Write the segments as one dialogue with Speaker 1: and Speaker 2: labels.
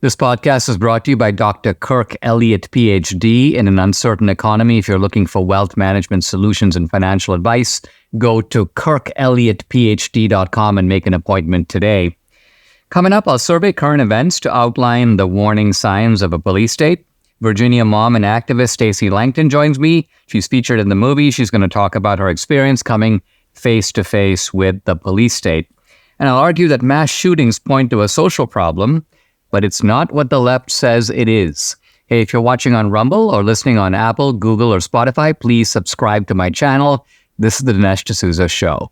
Speaker 1: This podcast is brought to you by Dr. Kirk Elliott, PhD. In an uncertain economy, if you're looking for wealth management solutions and financial advice, go to kirkelliottphd.com and make an appointment today. Coming up, I'll survey current events to outline the warning signs of a police state. Virginia mom and activist Stacy Langton joins me. She's featured in the movie. She's going to talk about her experience coming face-to-face with the police state. And I'll argue that mass shootings point to a social problem, but it's not what the left says it is. Hey, if you're watching on Rumble or listening on Apple, Google, or Spotify, please subscribe to my channel. This is the Dinesh D'Souza Show.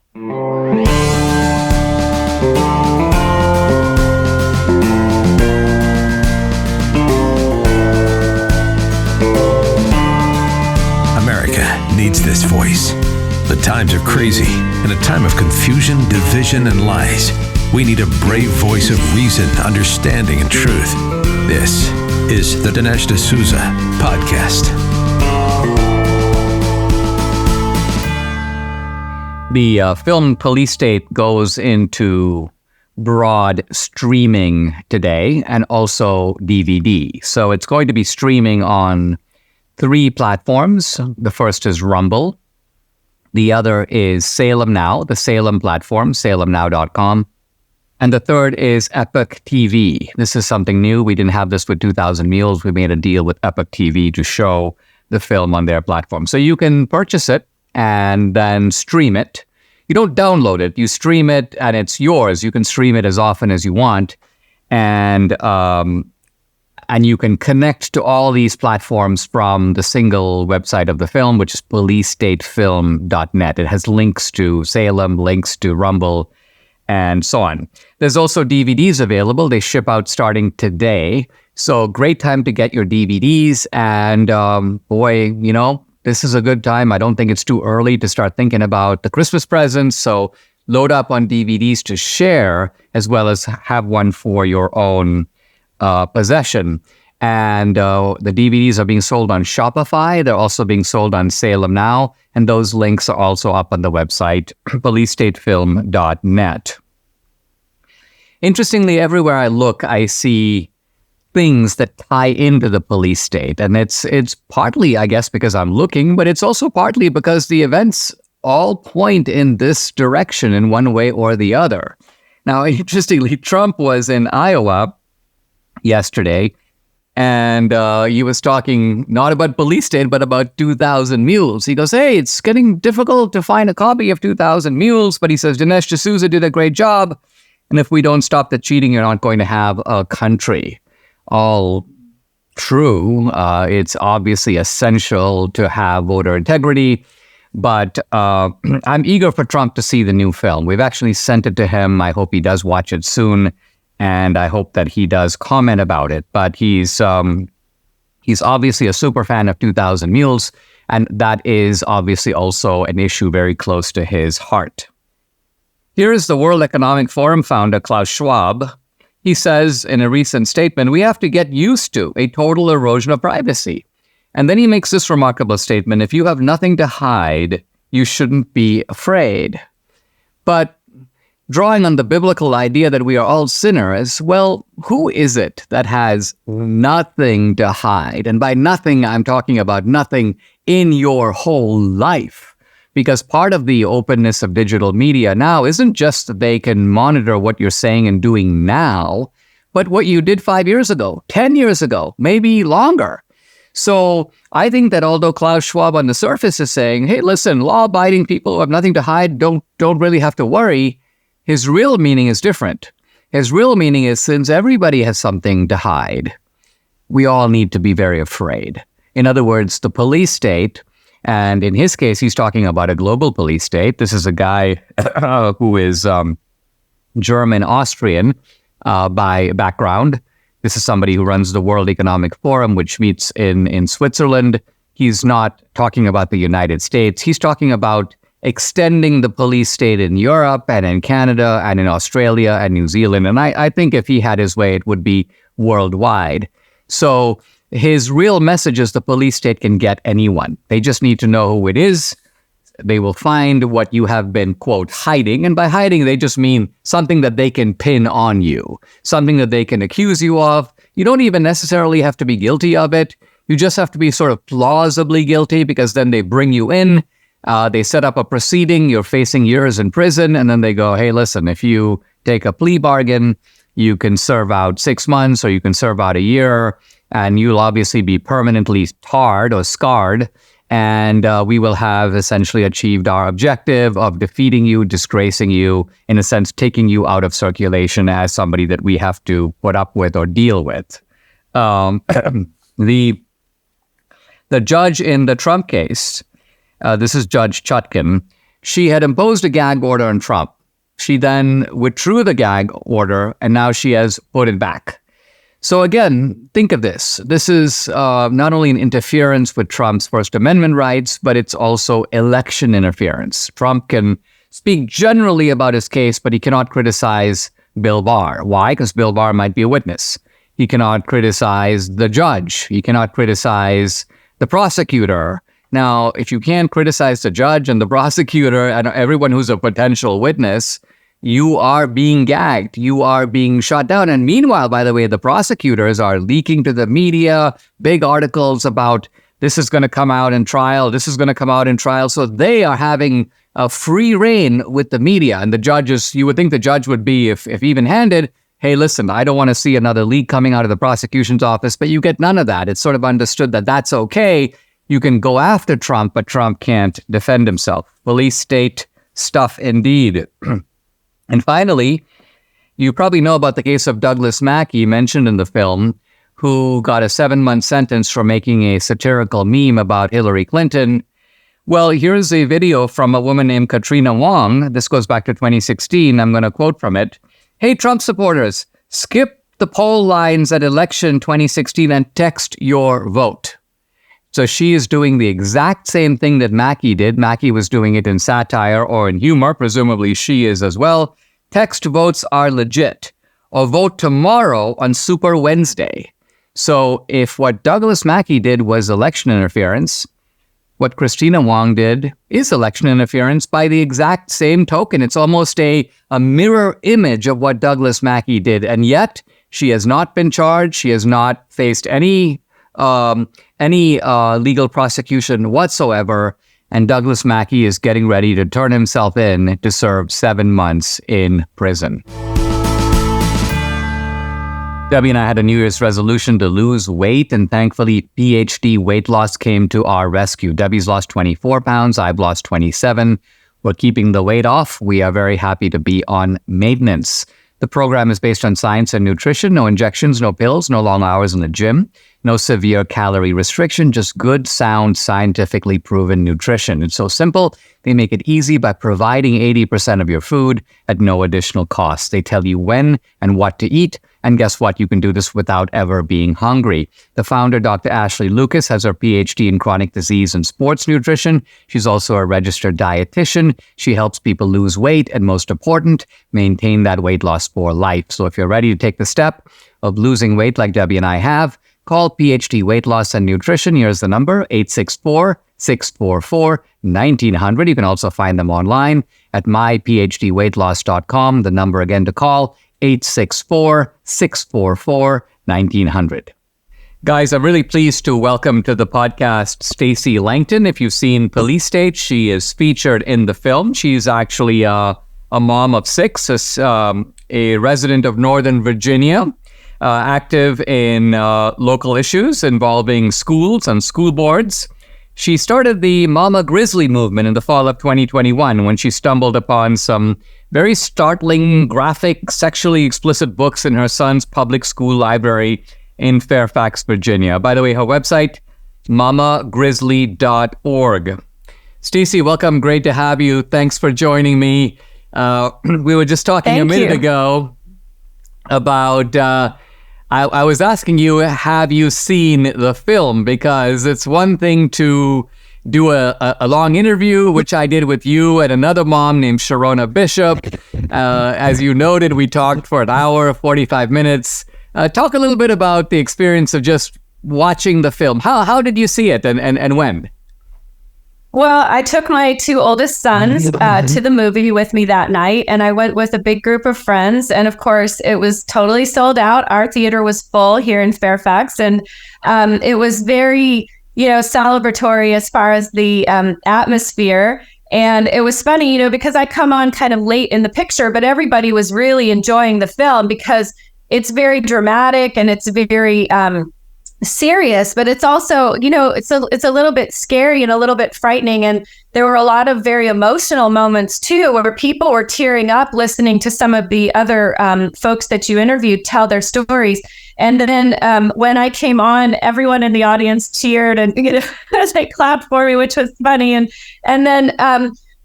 Speaker 2: America needs this voice. The times are crazy. In a time of confusion, division, and lies, we need a brave voice of reason, understanding, and truth. This is the Dinesh D'Souza Podcast.
Speaker 1: The film Police State goes into broad streaming today and also DVD. So it's going to be streaming on 3 platforms. The first is Rumble. The other is Salem Now, the Salem platform, salemnow.com. And the third is Epic TV. This is something new. We didn't have this with 2000 Mules. We made a deal with Epic TV to show the film on their platform. So you can purchase it and then stream it. You don't download it. You stream it and it's yours. You can stream it as often as you want. And you can connect to all these platforms from the single website of the film, which is policestatefilm.net. It has links to Salem, links to Rumble, and so on. There's also DVDs available. They ship out starting today. So great time to get your DVDs. And this is a good time. I don't think it's too early to start thinking about the Christmas presents. So load up on DVDs to share, as well as have one for your own possession. And the DVDs are being sold on Shopify. They're also being sold on Salem Now. And those links are also up on the website, policestatefilm.net. Interestingly, everywhere I look, I see things that tie into the police state. And it's partly, I guess, because I'm looking, but it's also partly because the events all point in this direction in one way or the other. Now, interestingly, Trump was in Iowa yesterday, and he was talking not about police state, but about 2000 Mules. He goes, hey, it's getting difficult to find a copy of 2000 Mules, but he says, Dinesh D'Souza did a great job. And if we don't stop the cheating, you're not going to have a country. All true. It's obviously essential to have voter integrity. But I'm eager for Trump to see the new film. We've actually sent it to him. I hope he does watch it soon. And I hope that he does comment about it. But he's obviously a super fan of 2000 Mules. And that is obviously also an issue very close to his heart. Here is the World Economic Forum founder, Klaus Schwab. He says in a recent statement, we have to get used to a total erosion of privacy. And then he makes this remarkable statement, if you have nothing to hide, you shouldn't be afraid. But drawing on the biblical idea that we are all sinners, well, who is it that has nothing to hide? And by nothing, I'm talking about nothing in your whole life. Because part of the openness of digital media now isn't just that they can monitor what you're saying and doing now, but what you did 5 years ago, 10 years ago, maybe longer. So I think that although Klaus Schwab on the surface is saying, hey, listen, law-abiding people who have nothing to hide don't really have to worry, his real meaning is different. His real meaning is since everybody has something to hide, we all need to be very afraid. In other words, the police state, and in his case, he's talking about a global police state. This is a guy who is German-Austrian by background. This is somebody who runs the World Economic Forum, which meets in Switzerland. He's not talking about the United States. He's talking about extending the police state in Europe and in Canada and in Australia and New Zealand. And I think if he had his way, it would be worldwide. So his real message is the police state can get anyone. They just need to know who it is. They will find what you have been, quote, hiding. And by hiding, they just mean something that they can pin on you, something that they can accuse you of. You don't even necessarily have to be guilty of it. You just have to be sort of plausibly guilty, because then they bring you in, they set up a proceeding, you're facing years in prison, and then they go, hey, listen, if you take a plea bargain, you can serve out 6 months or you can serve out a year, and you'll obviously be permanently tarred or scarred. And we will have essentially achieved our objective of defeating you, disgracing you, in a sense, taking you out of circulation as somebody that we have to put up with or deal with. The judge in the Trump case, this is Judge Chutkan, she had imposed a gag order on Trump. She then withdrew the gag order, and now she has put it back. So again, think of this. This is not only an interference with Trump's First Amendment rights, but it's also election interference. Trump can speak generally about his case, but he cannot criticize Bill Barr. Why? Because Bill Barr might be a witness. He cannot criticize the judge. He cannot criticize the prosecutor. Now, if you can't criticize the judge and the prosecutor and everyone who's a potential witness, you are being gagged. You are being shut down. And meanwhile, by the way, the prosecutors are leaking to the media big articles about this is going to come out in trial. This is going to come out in trial. So they are having a free reign with the media. And the judges, you would think the judge would be, if even-handed, hey, listen, I don't want to see another leak coming out of the prosecution's office, but you get none of that. It's sort of understood that that's okay. You can go after Trump, but Trump can't defend himself. Police state stuff indeed. And finally, you probably know about the case of Douglas Mackey, mentioned in the film, who got a 7-month sentence for making a satirical meme about Hillary Clinton. Well, here's a video from a woman named Katrina Wong. This goes back to 2016. I'm going to quote from it. Hey, Trump supporters, skip the poll lines at election 2016 and text your vote. So she is doing the exact same thing that Mackey did. Mackey was doing it in satire or in humor. Presumably she is as well. Text votes are legit. Or vote tomorrow on Super Wednesday. So if what Douglas Mackey did was election interference, what Christina Wong did is election interference by the exact same token. It's almost a mirror image of what Douglas Mackey did. And yet she has not been charged. She has not faced any legal prosecution whatsoever, and Douglas Mackey is getting ready to turn himself in to serve 7 months in prison. Debbie and I had a New Year's resolution to lose weight, and thankfully PhD weight loss came to our rescue. Debbie's lost 24 pounds, I've lost 27. We're keeping the weight off. We are very happy to be on maintenance. The program is based on science and nutrition, no injections, no pills, no long hours in the gym, no severe calorie restriction, just good, sound, scientifically proven nutrition. It's so simple. They make it easy by providing 80% of your food at no additional cost. They tell you when and what to eat. And guess what? You can do this without ever being hungry. The founder, Dr. Ashley Lucas, has her PhD in chronic disease and sports nutrition. She's also a registered dietitian. She helps people lose weight and, most important, maintain that weight loss for life. So if you're ready to take the step of losing weight like Debbie and I have, call PhD Weight Loss and Nutrition. Here's the number, 864-644-1900. You can also find them online at myphdweightloss.com. The number again to call, 864-644-1900. Guys, I'm really pleased to welcome to the podcast Stacy Langton. If you've seen Police State, she is featured in the film. She's actually a mom of 6, a resident of Northern Virginia, active in local issues involving schools and school boards. She started the Mama Grizzly movement in the fall of 2021 when she stumbled upon some very startling, graphic, sexually explicit books in her son's public school library in Fairfax, Virginia. By the way, her website, mamagrizzly.org. Stacy, welcome. Great to have you. Thanks for joining me. We were just talking a minute ago about... I was asking you, have you seen the film? Because it's one thing to do a long interview, which I did with you and another mom named Sharona Bishop. As you noted, we talked for an hour, 45 minutes. Talk a little bit about the experience of just watching the film. How did you see it and when?
Speaker 3: Well, I took my two oldest sons to the movie with me that night, and I went with a big group of friends. And of course, it was totally sold out. Our theater was full here in Fairfax, and it was very, celebratory as far as the atmosphere. And it was funny, because I come on kind of late in the picture, but everybody was really enjoying the film because it's very dramatic and it's very serious, but it's also, it's a little bit scary and a little bit frightening. And there were a lot of very emotional moments too, where people were tearing up listening to some of the other folks that you interviewed tell their stories. And then when I came on, everyone in the audience cheered and they clapped for me, which was funny. And then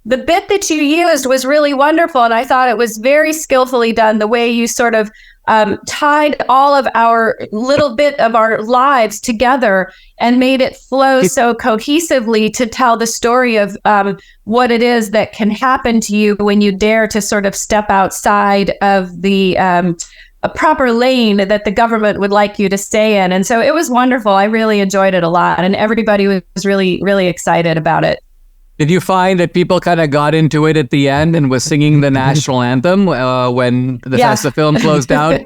Speaker 3: the bit that you used was really wonderful, and I thought it was very skillfully done. The way you sort of tied all of our little bit of our lives together and made it flow so cohesively to tell the story of what it is that can happen to you when you dare to sort of step outside of the a proper lane that the government would like you to stay in. And so it was wonderful. I really enjoyed it a lot, and everybody was really, really excited about it.
Speaker 1: Did you find that people kind of got into it at the end and was singing the national anthem when as the film closed out?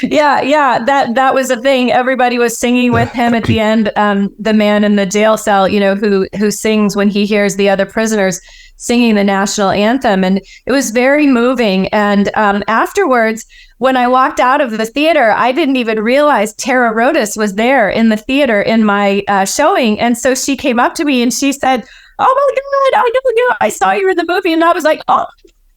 Speaker 3: Yeah, that was a thing. Everybody was singing with him at the end. The man in the jail cell, who sings when he hears the other prisoners singing the national anthem, and it was very moving. And afterwards, when I walked out of the theater, I didn't even realize Tara Rodas was there in the theater in my showing, and so she came up to me and she said, "Oh my God, I know you. I saw you in the movie." And I was like, "Oh,"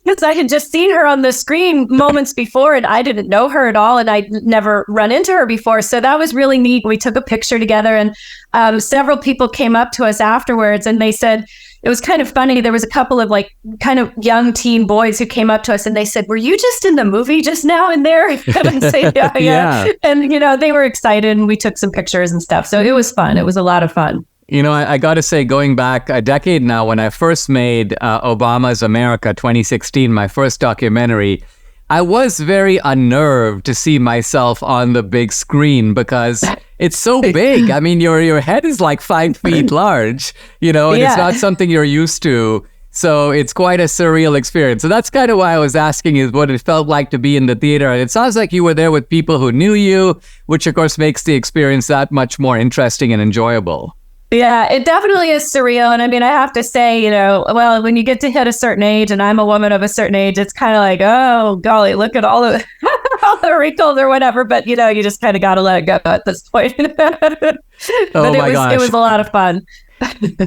Speaker 3: because I had just seen her on the screen moments before, and I didn't know her at all, and I'd never run into her before. So that was really neat. We took a picture together, and several people came up to us afterwards, and they said, it was kind of funny. There was a couple of kind of young teen boys who came up to us, and they said, "Were you just in the movie just now in there?" And I say, yeah. And, they were excited, and we took some pictures and stuff. So it was fun. It was a lot of fun.
Speaker 1: I got to say, going back a decade now, when I first made Obama's America 2016, my first documentary, I was very unnerved to see myself on the big screen because it's so big. I mean, your head is like 5 feet large, and it's not something you're used to. So it's quite a surreal experience. So that's kind of why I was asking is what it felt like to be in the theater. And it sounds like you were there with people who knew you, which of course makes the experience that much more interesting and enjoyable.
Speaker 3: Yeah, it definitely is surreal. And I mean, I have to say, well, when you get to hit a certain age, and I'm a woman of a certain age, it's kind of like, oh, golly, look at all the wrinkles or whatever. But, you just kind of got to let it go at this point. But it was a lot of fun.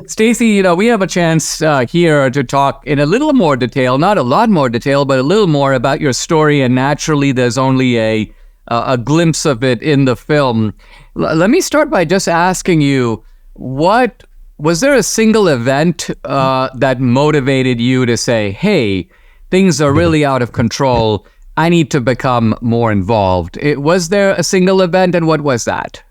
Speaker 1: Stacy, we have a chance here to talk in a little more detail, not a lot more detail, but a little more about your story. And naturally, there's only a glimpse of it in the film. Let me start by just asking you, was there a single event that motivated you to say, hey, things are really out of control. I need to become more involved. Was there a single event, and what was that?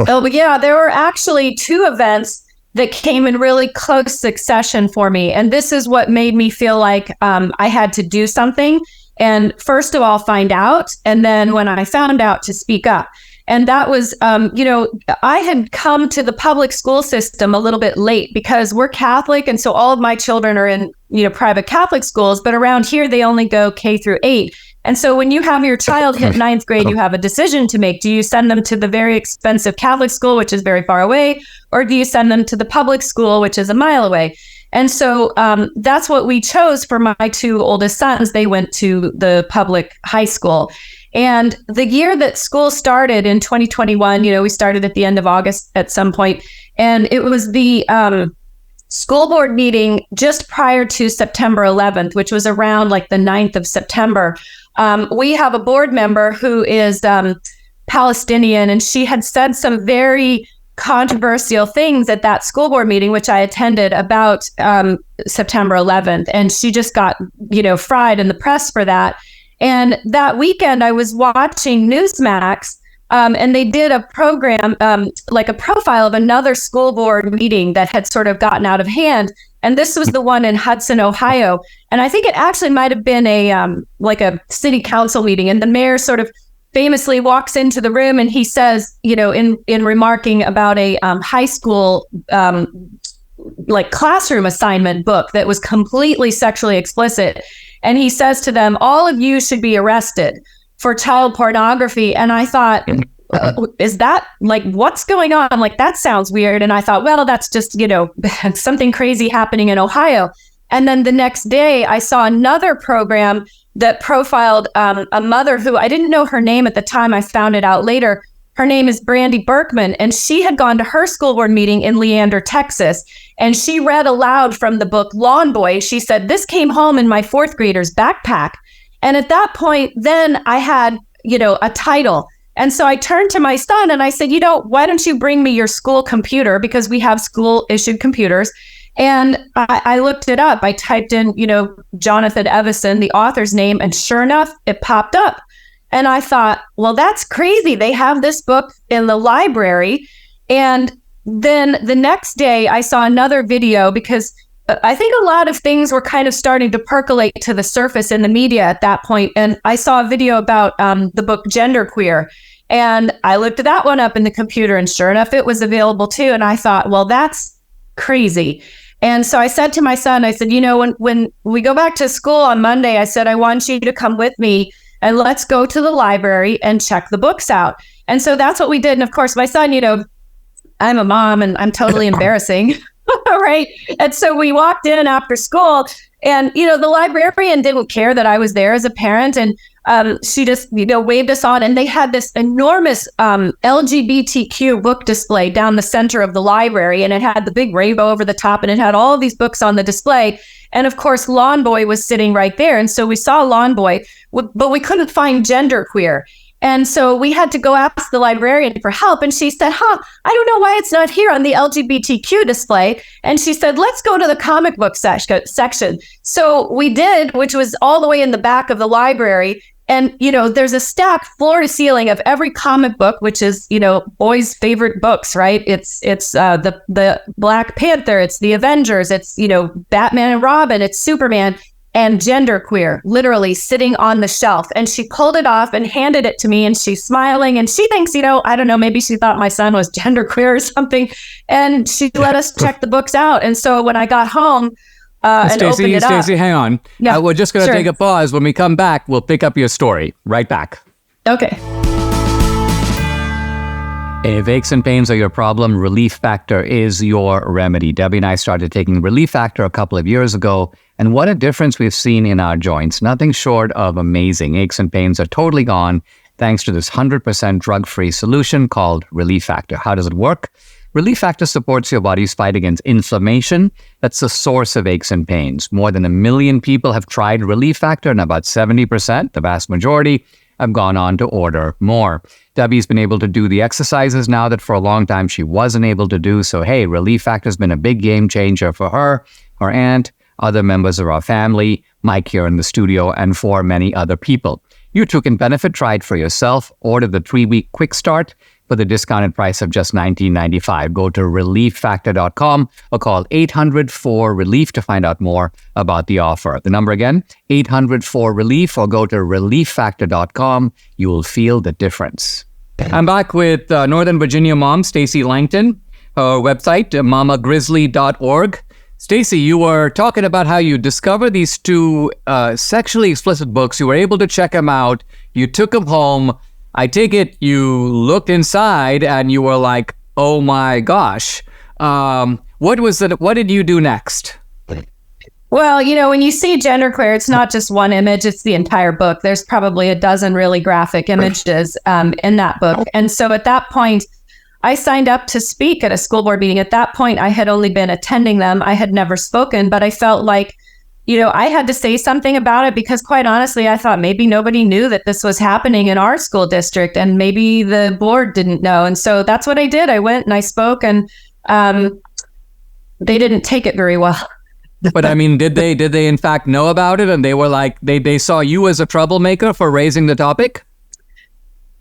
Speaker 3: Oh, yeah, there were actually two events that came in really close succession for me. And this is what made me feel like I had to do something. And first of all, find out. And then when I found out, to speak up. And that was, I had come to the public school system a little bit late because we're Catholic. And so all of my children are in, private Catholic schools. But around here, they only go K through 8. And so when you have your child hit 9th grade, you have a decision to make. Do you send them to the very expensive Catholic school, which is very far away? Or do you send them to the public school, which is a mile away? And so that's what we chose for my two oldest sons. They went to the public high school. And the year that school started in 2021, we started at the end of August at some point, and it was the school board meeting just prior to September 11th, which was around like the 9th of September. We have a board member who is Palestinian, and she had said some very controversial things at that school board meeting, which I attended, about September 11th. And she just got, fried in the press for that. And that weekend I was watching Newsmax, and they did a program, like a profile of another school board meeting that had sort of gotten out of hand. And this was the one in Hudson, Ohio. And I think it actually might have been like a city council meeting. And the mayor sort of famously walks into the room and he says, in remarking about a high school like classroom assignment book that was completely sexually explicit. And he says to them, all of you should be arrested for child pornography. And I thought, is that like, what's going on? Like, that sounds weird. And I thought, well, that's just, something crazy happening in Ohio. And then the next day I saw another program that profiled a mother who I didn't know her name at the time. I found it out later. Her name is Brandy Berkman, and she had gone to her school board meeting in Leander, Texas, and she read aloud from the book Lawn Boy. She said, this came home in my fourth grader's backpack. And at that point, then I had, a title. And so I turned to my son and I said, why don't you bring me your school computer? Because we have school issued computers. And I looked it up. I typed in, Jonathan Evison, the author's name, and sure enough, it popped up. And I thought, well, that's crazy. They have this book in the library. And then the next day I saw another video, because I think a lot of things were kind of starting to percolate to the surface in the media at that point. And I saw a video about the book Genderqueer. And I looked that one up in the computer, and sure enough, it was available too. And I thought, well, that's crazy. And so I said to my son, I said, when we go back to school on Monday, I said, I want you to come with me and let's go to the library and check the books out. And so that's what we did. And of course, my son, I'm a mom and I'm totally embarrassing. Right. And so we walked in after school, and, the librarian didn't care that I was there as a parent. And she just, waved us on, and they had this enormous LGBTQ book display down the center of the library. And it had the big rainbow over the top, and it had all of these books on the display. And of course, Lawn Boy was sitting right there. And so we saw Lawn Boy, but we couldn't find Genderqueer. And so we had to go ask the librarian for help. And she said, I don't know why it's not here on the LGBTQ display. And she said, let's go to the comic book section. So we did, which was all the way in the back of the library. And, there's a stack floor to ceiling of every comic book, which is, boys' favorite books, right? It's the Black Panther, it's the Avengers, it's, Batman and Robin, it's Superman. And Genderqueer, literally sitting on the shelf. And she pulled it off and handed it to me, and she's smiling, and she thinks, I don't know, maybe she thought my son was genderqueer or something. And she let us check the books out. And so when I got home and opened it up.
Speaker 1: Stacey, hang on.
Speaker 3: Yeah,
Speaker 1: we're just going to take a pause. When we come back, we'll pick up your story. Right back.
Speaker 3: Okay.
Speaker 1: If aches and pains are your problem, Relief Factor is your remedy. Debbie and I started taking Relief Factor a couple of years ago, and what a difference we've seen in our joints. Nothing short of amazing. Aches and pains are totally gone thanks to this 100% drug-free solution called Relief Factor. How does it work? Relief Factor supports your body's fight against inflammation. That's the source of aches and pains. More than 1 million people have tried Relief Factor, and about 70%, the vast majority, have gone on to order more. Debbie's been able to do the exercises now that for a long time she wasn't able to do. So, hey, Relief Factor's been a big game changer for her, her aunt, other members of our family, Mike here in the studio, and for many other people. You too can benefit. Try it for yourself. Order the 3-week quick start for the discounted price of just $19.95. Go to relieffactor.com or call 800-4-RELIEF to find out more about the offer. The number again, 800-4-RELIEF, or go to relieffactor.com. You will feel the difference. I'm back with Northern Virginia mom, Stacy Langton. Her website, mamagrizzly.org. Stacy, you were talking about how you discovered these two sexually explicit books. You were able to check them out. You took them home. I take it you looked inside and you were like, oh my gosh. What was it? What did you do next?
Speaker 3: Well, when you see Genderqueer, it's not just one image, it's the entire book. There's probably a dozen really graphic images in that book. And so at that point, I signed up to speak at a school board meeting. At that point, I had only been attending them. I had never spoken, but I felt like, I had to say something about it, because quite honestly, I thought maybe nobody knew that this was happening in our school district, and maybe the board didn't know. And so that's what I did. I went and I spoke, and they didn't take it very well.
Speaker 1: But I mean, did they in fact know about it? And they were like, they saw you as a troublemaker for raising the topic?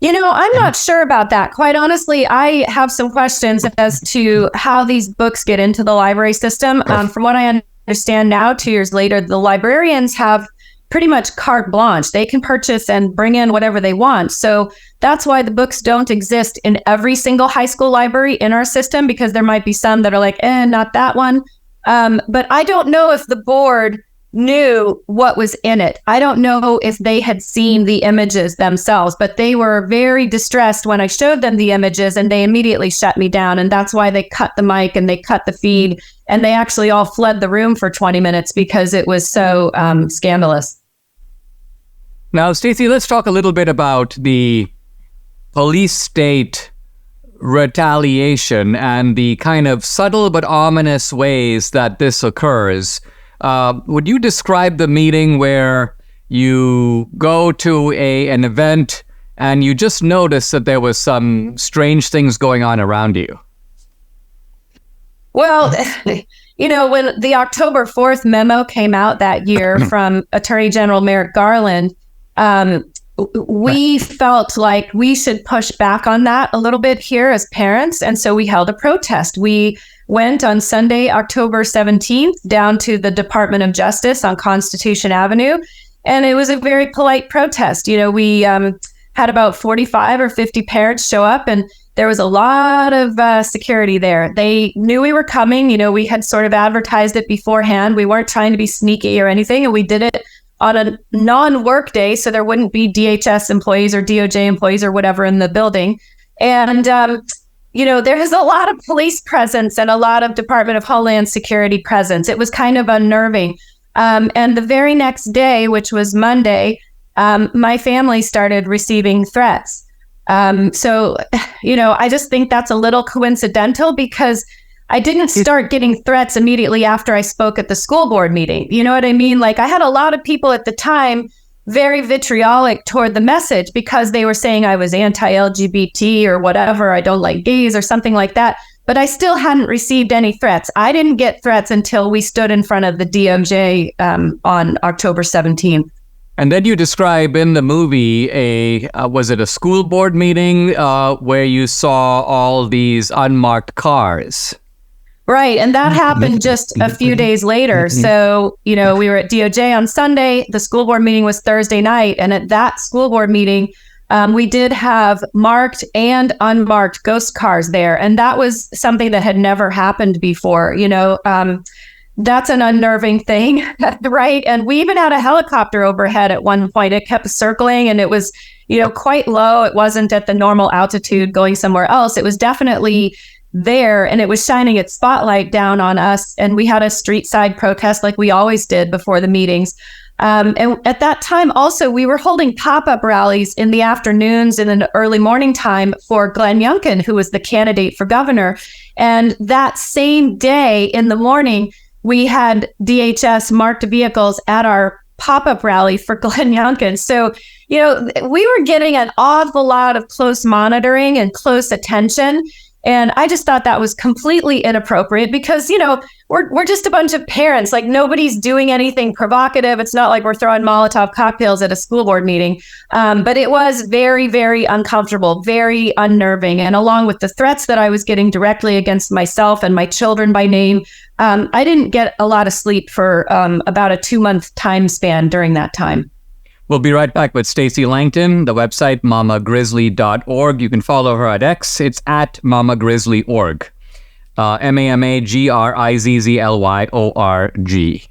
Speaker 3: I'm not sure about that. Quite honestly, I have some questions as to how these books get into the library system. From what I understand now, 2 years later, the librarians have pretty much carte blanche. They can purchase and bring in whatever they want. So that's why the books don't exist in every single high school library in our system, because there might be some that are like, not that one. But I don't know if the board knew what was in it. I don't know if they had seen the images themselves, but they were very distressed when I showed them the images, and they immediately shut me down. And that's why they cut the mic and they cut the feed, and they actually all fled the room for 20 minutes because it was so scandalous.
Speaker 1: Now, Stacy, let's talk a little bit about the police state retaliation and the kind of subtle but ominous ways that this occurs. Would you describe the meeting where you go to an event and you just notice that there was some strange things going on around you?
Speaker 3: Well, when the October 4th memo came out that year from Attorney General Merrick Garland, we felt like we should push back on that a little bit here as parents. And so we held a protest. We went on Sunday, October 17th, down to the Department of Justice on Constitution Avenue. And it was a very polite protest. We had about 45 or 50 parents show up, and there was a lot of security there. They knew we were coming. We had sort of advertised it beforehand. We weren't trying to be sneaky or anything. And we did it on a non-work day, so there wouldn't be DHS employees or DOJ employees or whatever in the building. And, there is a lot of police presence and a lot of Department of Homeland Security presence. It was kind of unnerving. And the very next day, which was Monday, my family started receiving threats. So, I just think that's a little coincidental, because I didn't start getting threats immediately after I spoke at the school board meeting. You know what I mean? Like, I had a lot of people at the time very vitriolic toward the message because they were saying I was anti-LGBT or whatever, I don't like gays or something like that. But I still hadn't received any threats. I didn't get threats until we stood in front of the DOJ on October 17th.
Speaker 1: And then you describe in the movie was it a school board meeting where you saw all these unmarked cars?
Speaker 3: Right. And that happened just a few days later. So, we were at DOJ on Sunday. The school board meeting was Thursday night. And at that school board meeting, we did have marked and unmarked ghost cars there. And that was something that had never happened before. That's an unnerving thing, right? And we even had a helicopter overhead at one point. It kept circling, and it was, quite low. It wasn't at the normal altitude going somewhere else. It was definitely there, and it was shining its spotlight down on us. And we had a street side protest like we always did before the meetings. And at that time also, we were holding pop-up rallies in the afternoons and in the early morning time for Glenn Youngkin, who was the candidate for governor. And that same day in the morning, we had DHS marked vehicles at our pop-up rally for Glenn Youngkin. So, we were getting an awful lot of close monitoring and close attention. And I just thought that was completely inappropriate because, we're just a bunch of parents. Like, nobody's doing anything provocative. It's not like we're throwing Molotov cocktails at a school board meeting. But it was very, very uncomfortable, very unnerving. And along with the threats that I was getting directly against myself and my children by name, I didn't get a lot of sleep for about a 2-month time span during that time.
Speaker 1: We'll be right back with Stacy Langton, the website mamagrizzly.org. You can follow her at X. It's at mamagrizzly.org. MAMAGRIZZLYORG.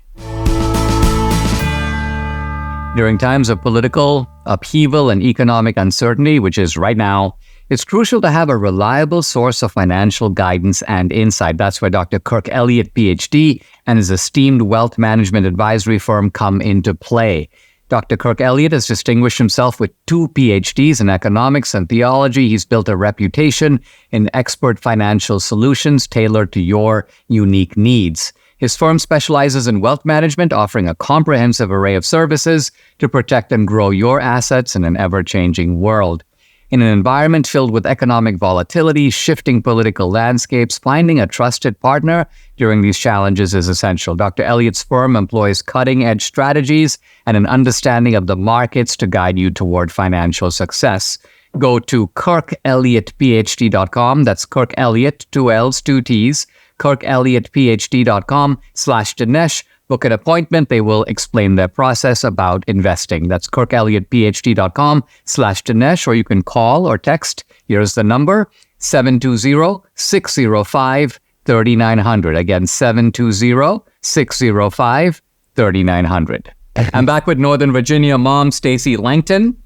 Speaker 1: During times of political upheaval and economic uncertainty, which is right now, it's crucial to have a reliable source of financial guidance and insight. That's where Dr. Kirk Elliott, PhD, and his esteemed wealth management advisory firm come into play. Dr. Kirk Elliott has distinguished himself with 2 PhDs in economics and theology. He's built a reputation in expert financial solutions tailored to your unique needs. His firm specializes in wealth management, offering a comprehensive array of services to protect and grow your assets in an ever-changing world. In an environment filled with economic volatility, shifting political landscapes, finding a trusted partner during these challenges is essential. Dr. Elliott's firm employs cutting-edge strategies and an understanding of the markets to guide you toward financial success. Go to KirkElliottPhD.com. That's Kirk Elliott, 2 L's, 2 T's, KirkElliottPhD.com/Dinesh book an appointment. They will explain their process about investing. That's kirkelliottphd.com/Dinesh, or you can call or text. Here's the number, 720-605-3900. Again, 720-605-3900. I'm back with Northern Virginia mom, Stacy Langton.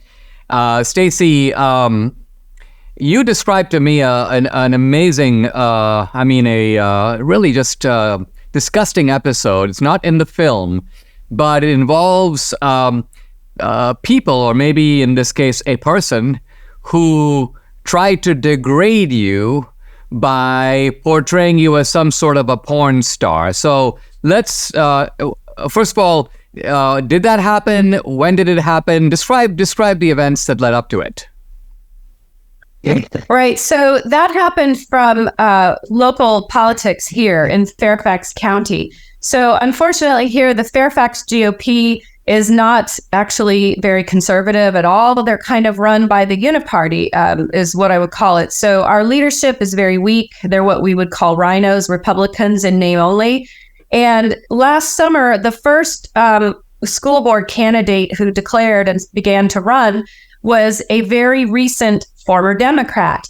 Speaker 1: Stacy, you described to me an amazing, really just disgusting episode. It's not in the film, but it involves people, or maybe in this case, a person who tried to degrade you by portraying you as some sort of a porn star. So let's, first of all, did that happen? When did it happen? Describe the events that led up to it.
Speaker 3: Right. So that happened from local politics here in Fairfax County. So unfortunately here, the Fairfax GOP is not actually very conservative at all. They're kind of run by the uniparty, is what I would call it. So our leadership is very weak. They're what we would call rhinos, Republicans in name only. And last summer, the first school board candidate who declared and began to run was a very recent former Democrat.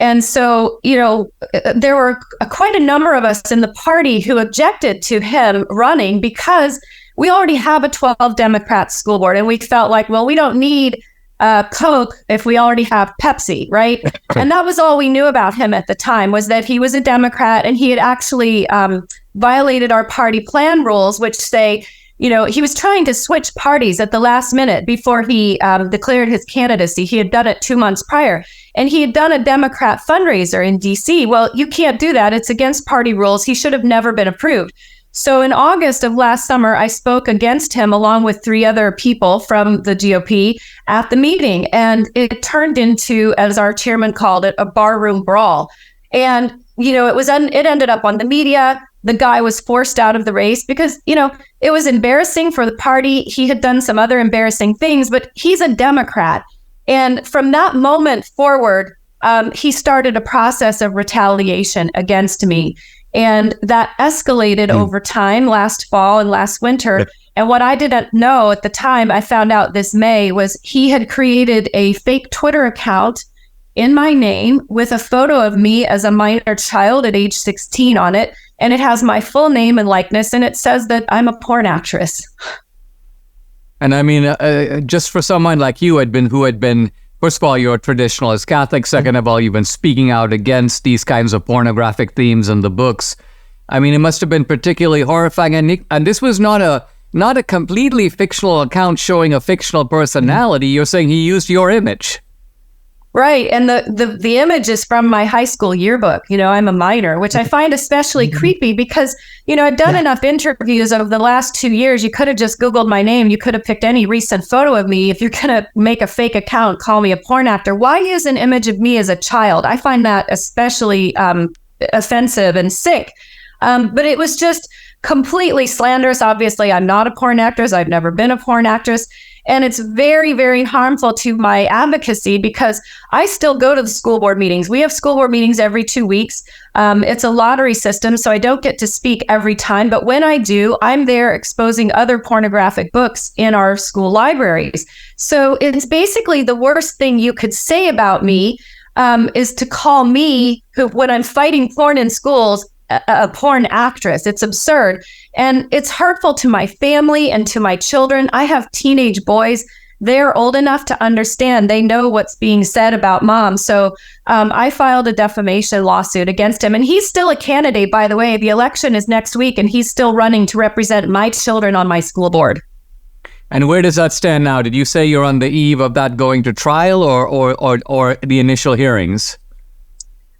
Speaker 3: And so, there were quite a number of us in the party who objected to him running because we already have a 12 Democrat school board. And we felt like, well, we don't need Coke if we already have Pepsi, right? And that was all we knew about him at the time, was that he was a Democrat and he had actually violated our party plan rules, which say, he was trying to switch parties at the last minute before he declared his candidacy. He had done it 2 months prior, and he had done a Democrat fundraiser in DC. Well, you can't do that. It's against party rules. He should have never been approved. So in August of last summer, I spoke against him along with 3 other people from the GOP at the meeting. And it turned into, as our chairman called it, a barroom brawl. And, it ended up on the media. The guy was forced out of the race because, it was embarrassing for the party. He had done some other embarrassing things, but he's a Democrat. And from that moment forward, he started a process of retaliation against me. And that escalated over time last fall and last winter. And what I didn't know at the time, I found out this May, was he had created a fake Twitter account in my name with a photo of me as a minor child at age 16 on it. And it has my full name and likeness, and it says that I'm a porn actress.
Speaker 1: And I mean, just for someone like you who had been, first of all, you're a traditionalist Catholic. Second of all, you've been speaking out against these kinds of pornographic themes in the books. I mean, it must have been particularly horrifying. And this was not a completely fictional account showing a fictional personality. You're saying he used your image.
Speaker 3: Right. And the image is from my high school yearbook. I'm a minor, which I find especially creepy because, I've done enough interviews over the last 2 years. You could have just Googled my name. You could have picked any recent photo of me. If you're going to make a fake account, call me a porn actor. Why use an image of me as a child? I find that especially offensive and sick. But it was just completely slanderous. Obviously, I'm not a porn actress. I've never been a porn actress. And it's very, very harmful to my advocacy because I still go to the school board meetings. We have school board meetings every 2 weeks. It's a lottery system, so I don't get to speak every time. But when I do, I'm there exposing other pornographic books in our school libraries. So it's basically the worst thing you could say about me is to call me, who, when I'm fighting porn in schools, a porn actress. It's absurd. And it's hurtful to my family and to my children. I have teenage boys. They're old enough to understand. They know what's being said about mom. So I filed a defamation lawsuit against him. And he's still a candidate, by the way. The election is next week, and he's still running to represent my children on my school board.
Speaker 1: And where does that stand now? Did you say you're on the eve of that going to trial or the initial hearings?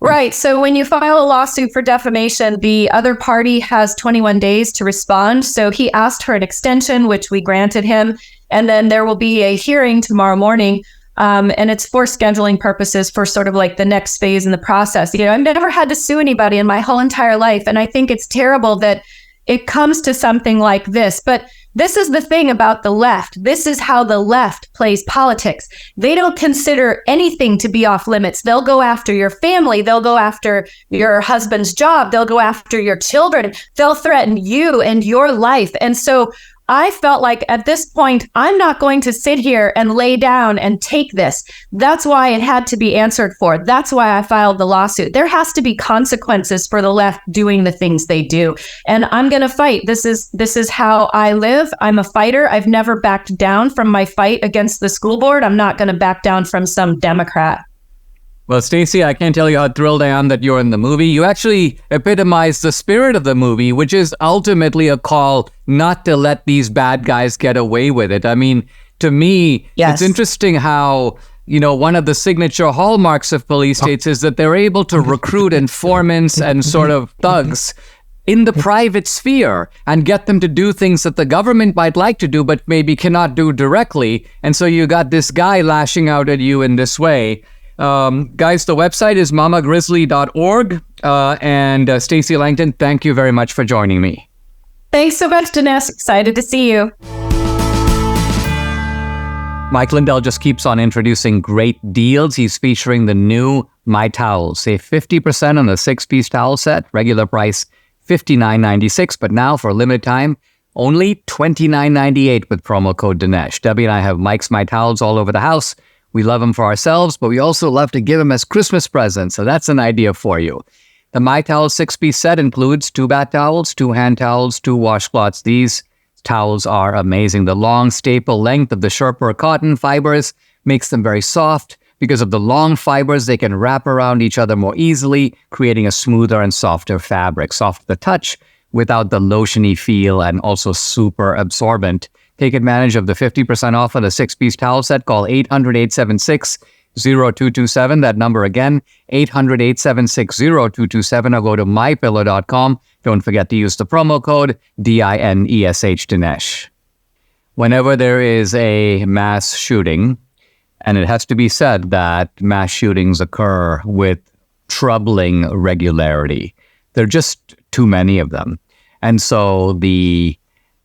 Speaker 3: Right. So when you file a lawsuit for defamation, the other party has 21 days to respond. So he asked for an extension, which we granted him. And then there will be a hearing tomorrow morning. And it's for scheduling purposes for sort of like the next phase in the process. I've never had to sue anybody in my whole entire life. And I think it's terrible that, it comes to something like this. But this is the thing about the left. This is how the left plays politics. They don't consider anything to be off limits. They'll go after your family. They'll go after your husband's job. They'll go after your children. They'll threaten you and your life. And so I felt like at this point, I'm not going to sit here and lay down and take this. That's why it had to be answered for. That's why I filed the lawsuit. There has to be consequences for the left doing the things they do. And I'm going to fight. This is how I live. I'm a fighter. I've never backed down from my fight against the school board. I'm not going to back down from some Democrat.
Speaker 1: Well, Stacy, I can't tell you how thrilled I am that you're in the movie. You actually epitomize the spirit of the movie, which is ultimately a call not to let these bad guys get away with it. I mean, to me,
Speaker 3: Yes.
Speaker 1: It's interesting how, one of the signature hallmarks of police states is that they're able to recruit informants and sort of thugs in the private sphere and get them to do things that the government might like to do, but maybe cannot do directly. And so you got this guy lashing out at you in this way. Guys, the website is mamagrizzly.org. And Stacy Langton, thank you very much for joining me.
Speaker 3: Thanks so much, Dinesh. Excited to see you.
Speaker 1: Mike Lindell just keeps on introducing great deals. He's featuring the new My Towels. Save 50% on the 6-piece towel set. Regular price $59.96, but now for a limited time, only $29.98 with promo code Dinesh. Debbie and I have Mike's My Towels all over the house. We love them for ourselves, but we also love to give them as Christmas presents. So that's an idea for you. The My Towels 6-piece set includes 2 bath towels, 2 hand towels, 2 washcloths. These towels are amazing. The long staple length of the Sherpa cotton fibers makes them very soft. Because of the long fibers, they can wrap around each other more easily, creating a smoother and softer fabric. Soft to the touch without the lotiony feel and also super absorbent. Take advantage of the 50% off of the 6-piece towel set. Call 800-876-0227. That number again, 800-876-0227, or go to mypillow.com. Don't forget to use the promo code DINESH Dinesh. Whenever there is a mass shooting, and it has to be said that mass shootings occur with troubling regularity. There are just too many of them. And so the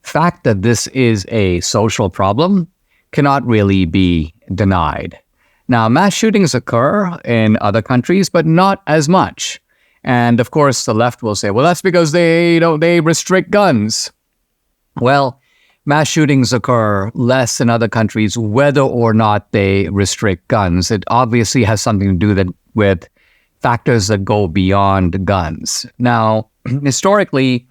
Speaker 1: fact that this is a social problem cannot really be denied. Now, mass shootings occur in other countries, but not as much. And of course, the left will say, well, that's because they restrict guns. Well, mass shootings occur less in other countries, whether or not they restrict guns. It obviously has something to do with factors that go beyond guns. Now, historically,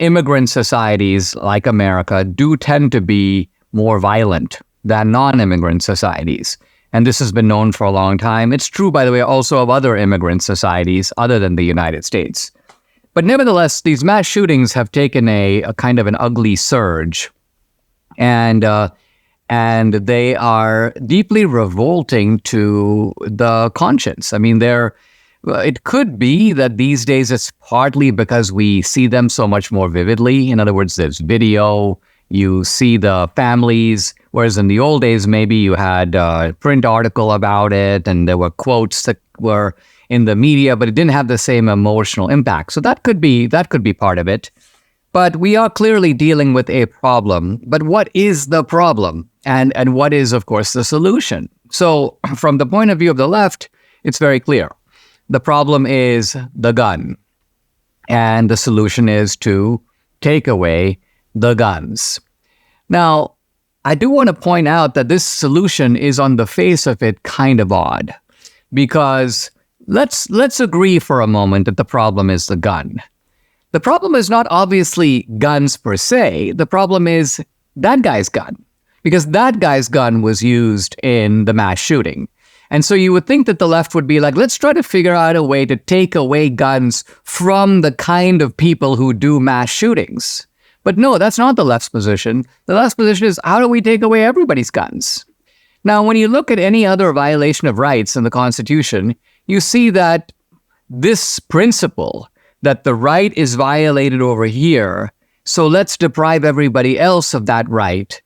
Speaker 1: immigrant societies like America do tend to be more violent than non-immigrant societies. And this has been known for a long time. It's true, by the way, also of other immigrant societies other than the United States. But nevertheless, these mass shootings have taken a kind of an ugly surge. And they are deeply revolting to the conscience. I mean, it could be that these days it's partly because we see them so much more vividly. In other words, there's video, you see the families, whereas in the old days, maybe you had a print article about it and there were quotes that were in the media, but it didn't have the same emotional impact. So that could be part of it. But we are clearly dealing with a problem. But what is the problem? And what is, of course, the solution? So from the point of view of the left, it's very clear. The problem is the gun. And the solution is to take away the guns. Now, I do want to point out that this solution is on the face of it kind of odd. Because let's agree for a moment that the problem is the gun. The problem is not obviously guns per se. The problem is that guy's gun. Because that guy's gun was used in the mass shooting. And so you would think that the left would be like, let's try to figure out a way to take away guns from the kind of people who do mass shootings. But no, that's not the left's position. The left's position is, how do we take away everybody's guns? Now, when you look at any other violation of rights in the Constitution, you see that this principle that the right is violated over here, so let's deprive everybody else of that right,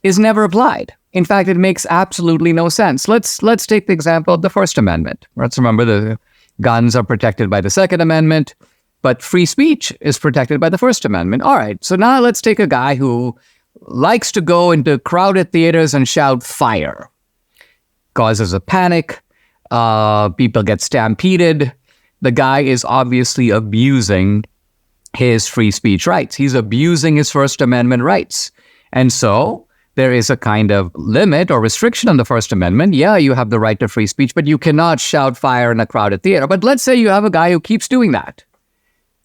Speaker 1: is never applied. In fact, it makes absolutely no sense. Let's take the example of the First Amendment. Let's remember the guns are protected by the Second Amendment. But free speech is protected by the First Amendment. All right, so now let's take a guy who likes to go into crowded theaters and shout fire. Causes a panic. People get stampeded. The guy is obviously abusing his free speech rights. He's abusing his First Amendment rights. And so there is a kind of limit or restriction on the First Amendment. Yeah, you have the right to free speech, but you cannot shout fire in a crowded theater. But let's say you have a guy who keeps doing that.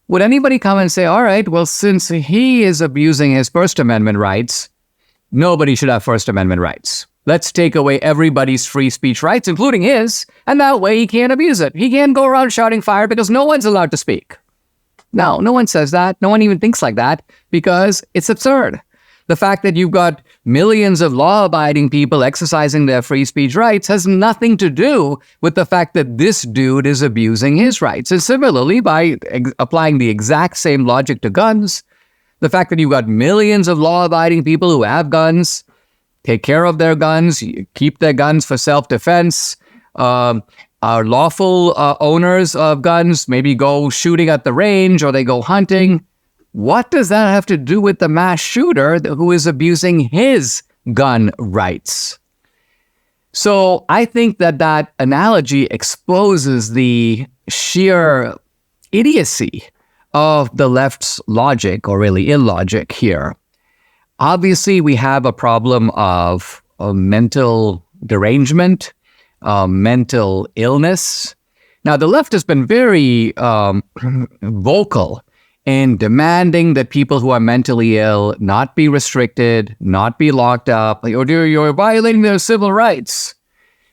Speaker 1: Would anybody come and say, all right, well, since he is abusing his First Amendment rights, nobody should have First Amendment rights. Let's take away everybody's free speech rights, including his, and that way he can't abuse it. He can't go around shouting fire because no one's allowed to speak. No one says that. No one even thinks like that because it's absurd. The fact that you've got millions of law-abiding people exercising their free speech rights has nothing to do with the fact that this dude is abusing his rights. And similarly, by applying the exact same logic to guns, the fact that you've got millions of law-abiding people who have guns, take care of their guns, keep their guns for self-defense, are lawful owners of guns, maybe go shooting at the range or they go hunting. What does that have to do with the mass shooter who is abusing his gun rights? So I think that analogy exposes the sheer idiocy of the left's logic, or really illogic here. Obviously, we have a problem of mental derangement, mental illness. Now, the left has been very vocal in demanding that people who are mentally ill not be restricted, not be locked up, or you're violating their civil rights.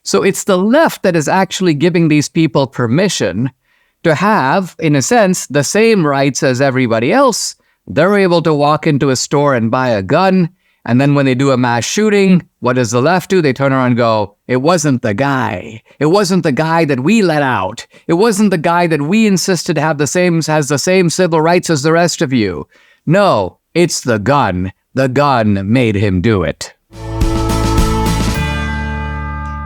Speaker 1: So it's the left that is actually giving these people permission to have, in a sense, the same rights as everybody else. They're able to walk into a store and buy a gun, and then when they do a mass shooting, what does the left do? They turn around and go, it wasn't the guy. It wasn't the guy that we let out. It wasn't the guy that we insisted has the same civil rights as the rest of you. No, it's the gun. The gun made him do it.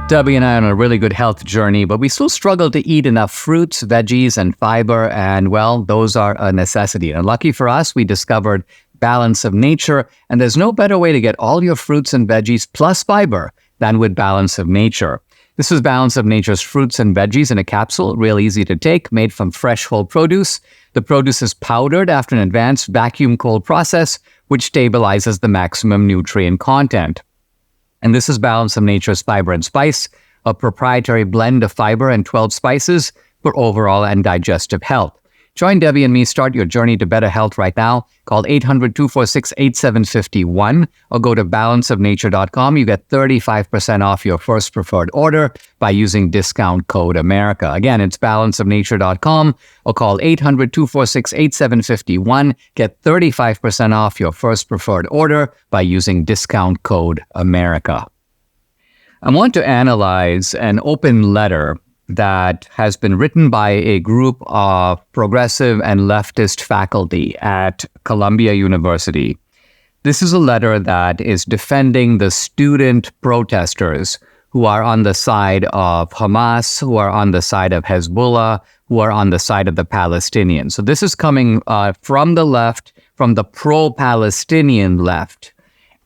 Speaker 1: Debbie and I are on a really good health journey, but we still struggle to eat enough fruits, veggies, and fiber, and well, those are a necessity. And lucky for us, we discovered Balance of Nature, and there's no better way to get all your fruits and veggies plus fiber than with Balance of Nature. This is Balance of Nature's fruits and veggies in a capsule, real easy to take, made from fresh whole produce. The produce is powdered after an advanced vacuum cold process, which stabilizes the maximum nutrient content. And this is Balance of Nature's Fiber and Spice, a proprietary blend of fiber and 12 spices for overall and digestive health. Join Debbie and me. Start your journey to better health right now. Call 800-246-8751 or go to balanceofnature.com. You get 35% off your first preferred order by using discount code America. Again, it's balanceofnature.com or call 800-246-8751. Get 35% off your first preferred order by using discount code America. I want to analyze an open letter that has been written by a group of progressive and leftist faculty at Columbia University. This is a letter that is defending the student protesters who are on the side of Hamas, who are on the side of Hezbollah, who are on the side of the Palestinians. So this is coming from the left, from the pro-Palestinian left.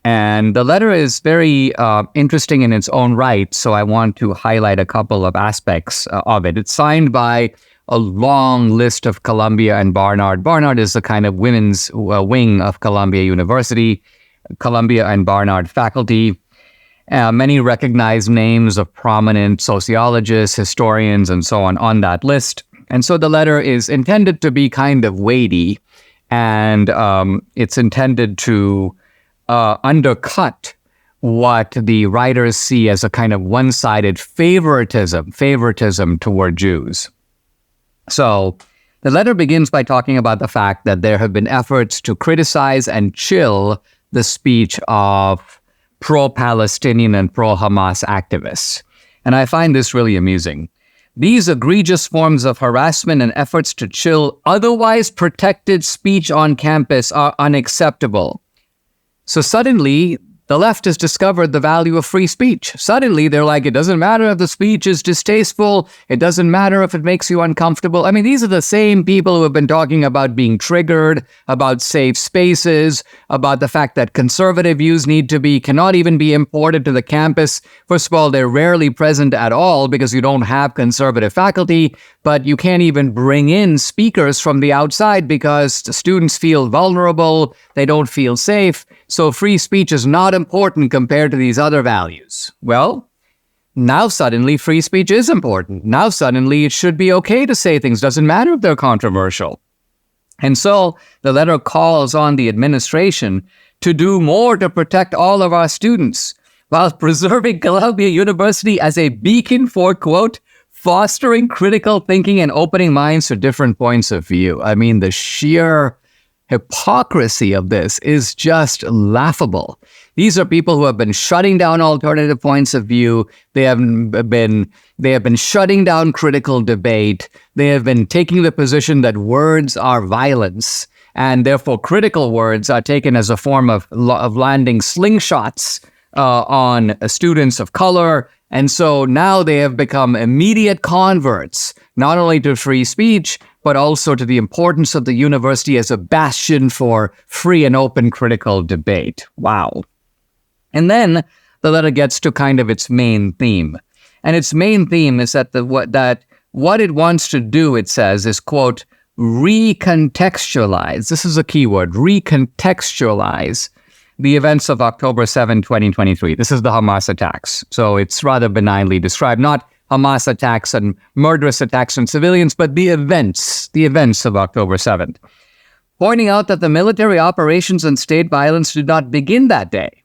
Speaker 1: And the letter is very interesting in its own right, so I want to highlight a couple of aspects of it. It's signed by a long list of Columbia and Barnard. Barnard is the kind of women's wing of Columbia University. Columbia and Barnard faculty. Many recognized names of prominent sociologists, historians, and so on that list. And so the letter is intended to be kind of weighty, and it's intended to undercut what the writers see as a kind of one-sided favoritism toward Jews. So the letter begins by talking about the fact that there have been efforts to criticize and chill the speech of pro-Palestinian and pro-Hamas activists. And I find this really amusing. These egregious forms of harassment and efforts to chill otherwise protected speech on campus are unacceptable. So suddenly, the left has discovered the value of free speech. Suddenly, they're like, it doesn't matter if the speech is distasteful. It doesn't matter if it makes you uncomfortable. I mean, these are the same people who have been talking about being triggered, about safe spaces, about the fact that conservative views cannot even be imported to the campus. First of all, they're rarely present at all because you don't have conservative faculty, but you can't even bring in speakers from the outside because the students feel vulnerable. They don't feel safe. So free speech is not important compared to these other values. Well, now suddenly free speech is important. Now suddenly it should be okay to say things. Doesn't matter if they're controversial. And so the letter calls on the administration to do more to protect all of our students while preserving Columbia University as a beacon for, quote, fostering critical thinking and opening minds to different points of view. I mean, the sheer hypocrisy of this is just laughable. These are people who have been shutting down alternative points of view. They have been shutting down critical debate. They have been taking the position that words are violence, and therefore critical words are taken as a form of landing slingshots on students of color. And so now they have become immediate converts, not only to free speech, but also to the importance of the university as a bastion for free and open critical debate. Wow. And then the letter gets to kind of its main theme. And its main theme is that what it wants to do, it says, is, quote, recontextualize. This is a key word, recontextualize the events of October 7, 2023. This is the Hamas attacks. So it's rather benignly described, not Hamas attacks and murderous attacks on civilians, but the events of October 7th. Pointing out that the military operations and state violence did not begin that day,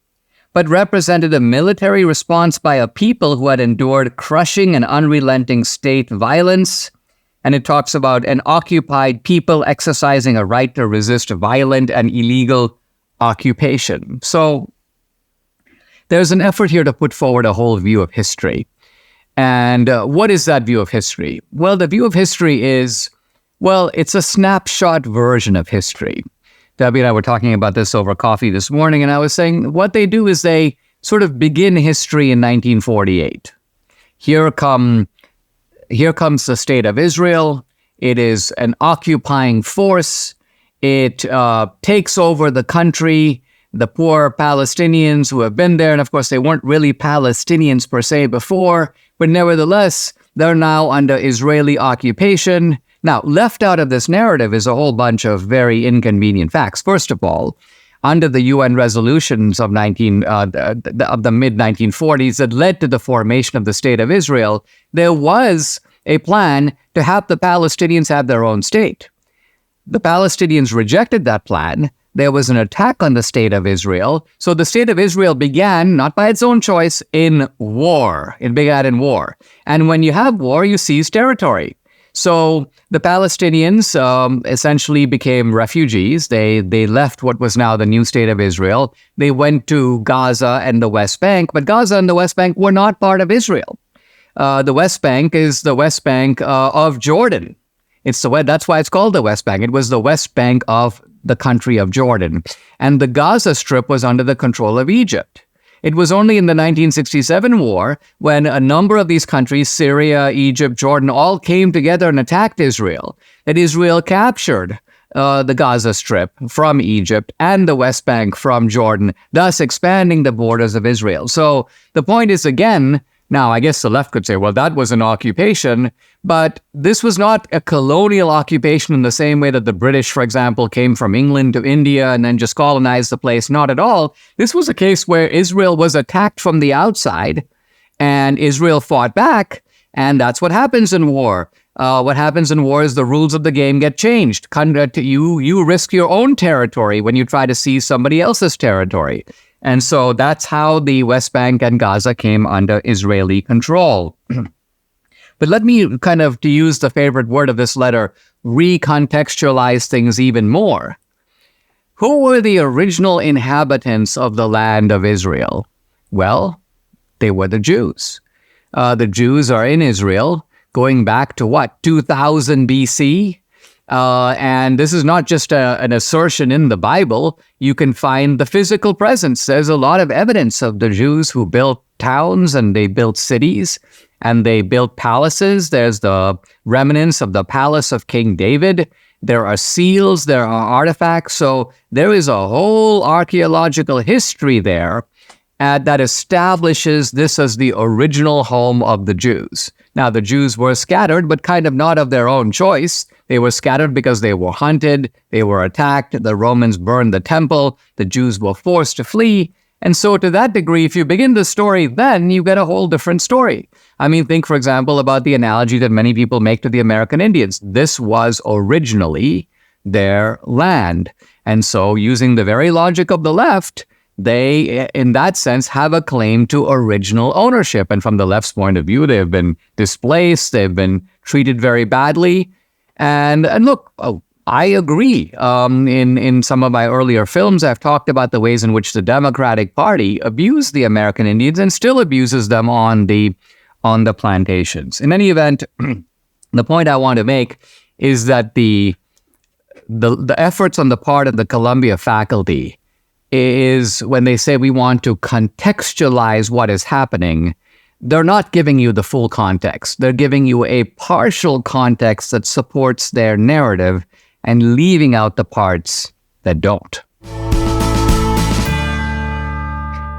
Speaker 1: but represented a military response by a people who had endured crushing and unrelenting state violence. And it talks about an occupied people exercising a right to resist violent and illegal occupation. So there's an effort here to put forward a whole view of history. And what is that view of history? Well, the view of history is, well, it's a snapshot version of history. Debbie and I were talking about this over coffee this morning, and I was saying what they do is they sort of begin history in 1948. Here comes the state of Israel. It is an occupying force. It takes over the country. The poor Palestinians who have been there, and of course they weren't really Palestinians per se before, but nevertheless, they're now under Israeli occupation. Now, left out of this narrative is a whole bunch of very inconvenient facts. First of all, under the UN resolutions of the mid-1940s that led to the formation of the State of Israel, there was a plan to have the Palestinians have their own state. The Palestinians rejected that plan. There was an attack on the State of Israel. So the State of Israel began, not by its own choice, in war. It began in war. And when you have war, you seize territory. So the Palestinians essentially became refugees. They left what was now the new State of Israel. They went to Gaza and the West Bank, but Gaza and the West Bank were not part of Israel. The West Bank is the West Bank of Jordan. That's why it's called the West Bank. It was the West Bank of the country of Jordan. And the Gaza Strip was under the control of Egypt. It was only in the 1967 war when a number of these countries, Syria, Egypt, Jordan, all came together and attacked Israel, that Israel captured the Gaza Strip from Egypt and the West Bank from Jordan, thus expanding the borders of Israel. So the point is, again, now, I guess the left could say, well, that was an occupation, but this was not a colonial occupation in the same way that the British, for example, came from England to India and then just colonized the place. Not at all. This was a case where Israel was attacked from the outside and Israel fought back. And that's what happens in war. What happens in war is the rules of the game get changed. You risk your own territory when you try to seize somebody else's territory. And so that's how the West Bank and Gaza came under Israeli control. But let me to use the favorite word of this letter, recontextualize things even more. Who were the original inhabitants of the land of Israel? Well, they were the Jews. The Jews are in Israel going back to 2000 BC? And this is not just an assertion in the Bible. You can find the physical presence. There's a lot of evidence of the Jews who built towns and they built cities and they built palaces. There's the remnants of the palace of King David. There are seals, there are artifacts. So there is a whole archaeological history there that establishes this as the original home of the Jews. Now, the Jews were scattered, but kind of not of their own choice. They were scattered because they were hunted, they were attacked, the Romans burned the temple, the Jews were forced to flee. And so to that degree, if you begin the story then, you get a whole different story. I mean, think, for example, about the analogy that many people make to the American Indians. This was originally their land. And so using the very logic of the left, they, in that sense, have a claim to original ownership. And from the left's point of view, they have been displaced, they've been treated very badly. And look, I agree. In some of my earlier films, I've talked about the ways in which the Democratic Party abused the American Indians and still abuses them on the plantations. In any event, the point I want to make is that the efforts on the part of the Columbia faculty is when they say we want to contextualize what is happening, they're not giving you the full context. They're giving you a partial context that supports their narrative and leaving out the parts that don't.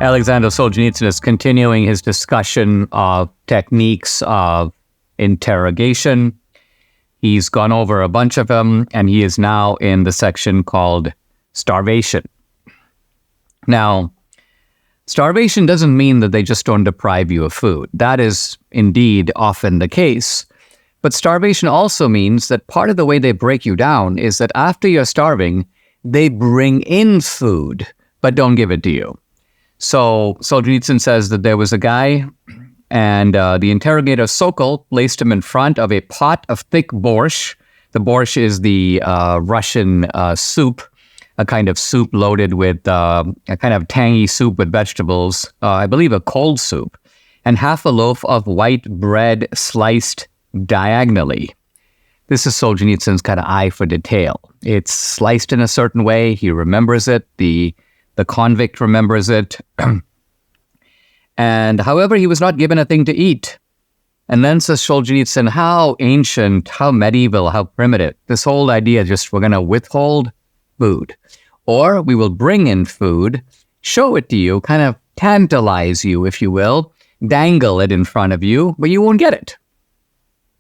Speaker 1: Alexander Solzhenitsyn is continuing his discussion of techniques of interrogation. He's gone over a bunch of them, and he is now in the section called starvation. Now, starvation doesn't mean that they just don't deprive you of food. That is indeed often the case. But starvation also means that part of the way they break you down is that after you're starving, they bring in food, but don't give it to you. So Solzhenitsyn says that there was a guy, and the interrogator Sokol placed him in front of a pot of thick borscht. The borscht is the Russian soup, a kind of soup loaded with a kind of tangy soup with vegetables, I believe a cold soup, and half a loaf of white bread sliced diagonally. This is Solzhenitsyn's kind of eye for detail. It's sliced in a certain way. He remembers it. The convict remembers it. And however, he was not given a thing to eat. And then says Solzhenitsyn, how ancient, how medieval, how primitive. This whole idea, just we're going to withhold food. Or we will bring in food, show it to you, kind of tantalize you, if you will, dangle it in front of you, but you won't get it.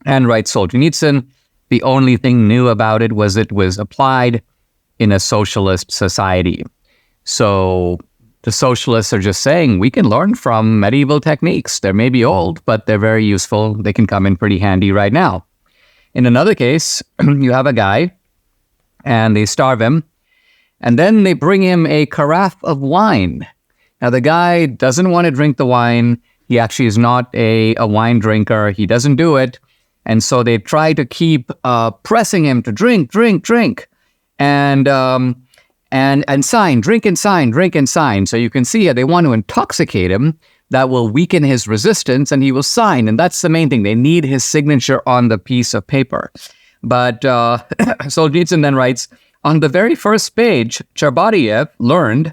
Speaker 1: And writes Solzhenitsyn, the only thing new about it was applied in a socialist society. So the socialists are just saying, we can learn from medieval techniques. They may be old, but they're very useful. They can come in pretty handy right now. In another case, you have a guy, and they starve him, and then they bring him a carafe of wine. Now, the guy doesn't want to drink the wine. He actually is not a wine drinker. He doesn't do it. And so they try to keep pressing him to drink, and sign, drink and sign. So you can see here they want to intoxicate him. That will weaken his resistance, and he will sign. And that's the main thing. They need his signature on the piece of paper. But Solzhenitsyn then writes, on the very first page, Chabariev learned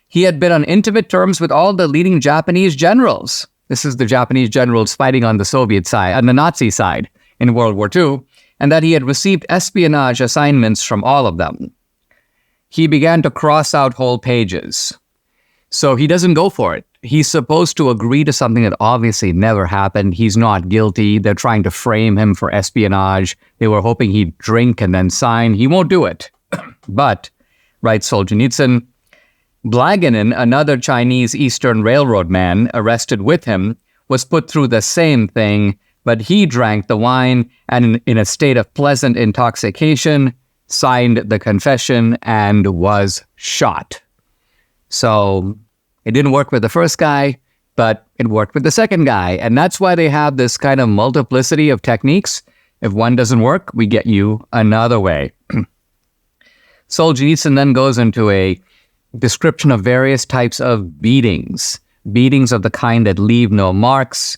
Speaker 1: he had been on intimate terms with all the leading Japanese generals. This is the Japanese generals fighting on the Soviet side, on the Nazi side in World War II, and that he had received espionage assignments from all of them. He began to cross out whole pages. So he doesn't go for it. He's supposed to agree to something that obviously never happened. He's not guilty. They're trying to frame him for espionage. They were hoping he'd drink and then sign. He won't do it. But, writes Solzhenitsyn, Blaganin, another Chinese Eastern Railroad man arrested with him, was put through the same thing, but he drank the wine and in a state of pleasant intoxication, signed the confession and was shot. So it didn't work with the first guy, but it worked with the second guy. And that's why they have this kind of multiplicity of techniques. If one doesn't work, we get you another way. Solzhenitsyn then goes into a description of various types of beatings of the kind that leave no marks,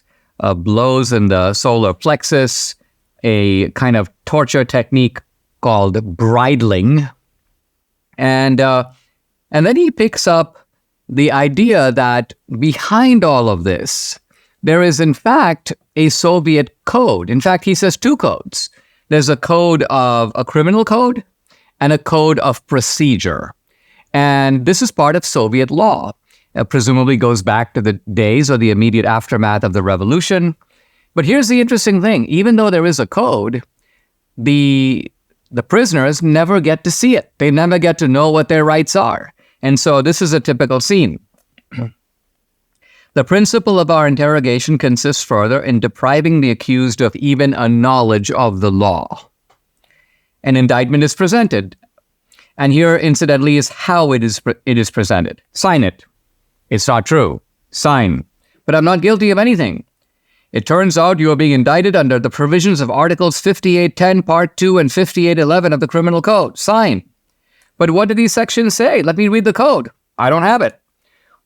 Speaker 1: blows in the solar plexus, a kind of torture technique called bridling. And then he picks up the idea that behind all of this, there is in fact a Soviet code. In fact, he says two codes. There's a code of a criminal code and a code of procedure. And this is part of Soviet law. Presumably goes back to the days or the immediate aftermath of the revolution. But here's the interesting thing. Even though there is a code, the prisoners never get to see it. They never get to know what their rights are. And so this is a typical scene. The principle of our interrogation consists further in depriving the accused of even a knowledge of the law. An indictment is presented. And here, incidentally, is how it is presented. Sign it. It's not true. Sign. But I'm not guilty of anything. It turns out you are being indicted under the provisions of Articles 5810, Part 2, and 5811 of the Criminal Code. Sign. But what do these sections say? Let me read the code. I don't have it.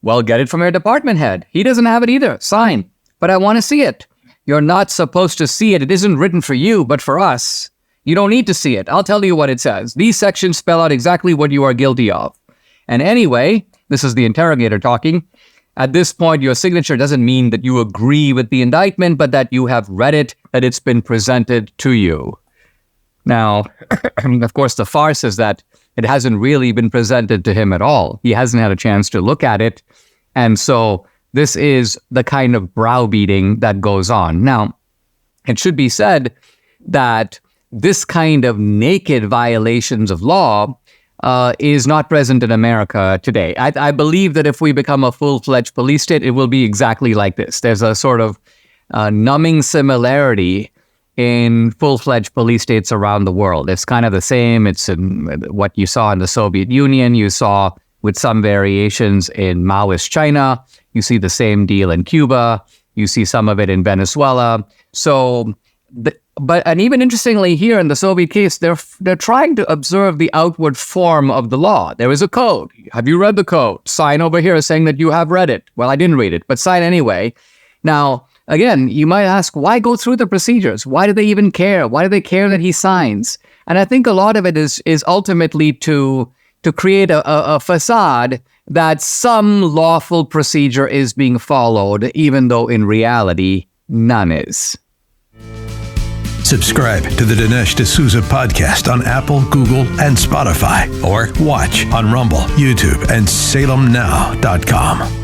Speaker 1: Well, get it from your department head. He doesn't have it either. Sign. But I want to see it. You're not supposed to see it. It isn't written for you, but for us. You don't need to see it. I'll tell you what it says. These sections spell out exactly what you are guilty of. And anyway, this is the interrogator talking. At this point, your signature doesn't mean that you agree with the indictment, but that you have read it, that it's been presented to you. Now, of course, the farce is that it hasn't really been presented to him at all. He hasn't had a chance to look at it. And so this is the kind of browbeating that goes on. Now, it should be said that this kind of naked violations of law is not present in America today. I believe that if we become a full-fledged police state, it will be exactly like this. There's a sort of numbing similarity in full-fledged police states around the world. It's kind of the same. It's in what you saw in the Soviet Union. You saw with some variations in Maoist China. You see the same deal in Cuba. You see some of it in Venezuela. So, and even interestingly here in the Soviet case, they're trying to observe the outward form of the law. There is a code. Have you read the code? Sign over here saying that you have read it. Well, I didn't read it, but sign anyway. Now, again, you might ask, why go through the procedures? Why do they even care? Why do they care that he signs? And I think a lot of it is ultimately to create a facade that some lawful procedure is being followed, even though in reality, none is.
Speaker 2: Subscribe to the Dinesh D'Souza podcast on Apple, Google, and Spotify, or watch on Rumble, YouTube, and SalemNow.com.